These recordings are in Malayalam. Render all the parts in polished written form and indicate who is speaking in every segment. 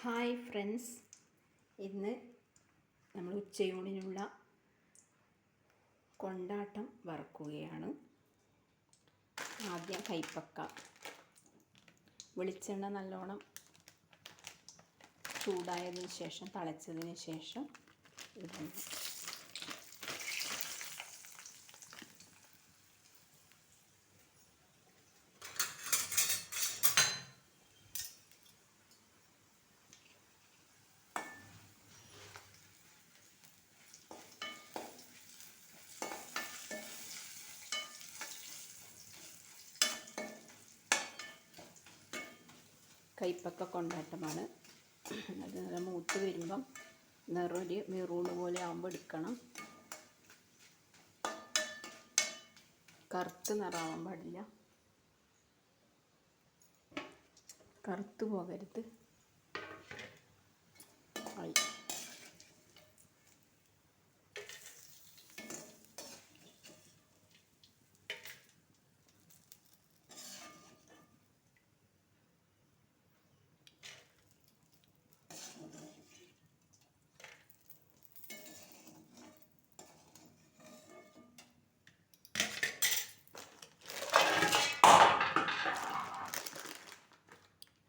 Speaker 1: ഹായ് ഫ്രണ്ട്സ്, ഇന്ന് നമ്മൾ ഉച്ചയൂണിനുള്ള കൊണ്ടാട്ടം വറക്കുകയാണ്. ആദ്യം കൈപ്പക്ക വെളിച്ചെണ്ണ നല്ലോണം ചൂടായതിന് ശേഷം തിളച്ചതിന് ശേഷം ഇടുന്നു. കൈപ്പക്ക കൊണ്ടാട്ടമാണ്. അത് മൂത്ത് വരുമ്പം നിറൊരു മെറൂണ് പോലെ ആകുമ്പോൾ എടുക്കണം. കറുത്ത് നിറാവാൻ പാടില്ല, കറുത്ത് പോകരുത്. ആയി.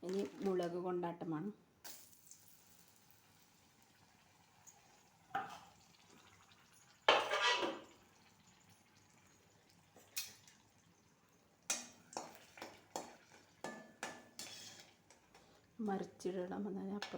Speaker 1: ഇനി മുളക് കൊണ്ടാട്ടമാണ്. മറിച്ചിടണം എന്നതിനപ്പുറത്ത്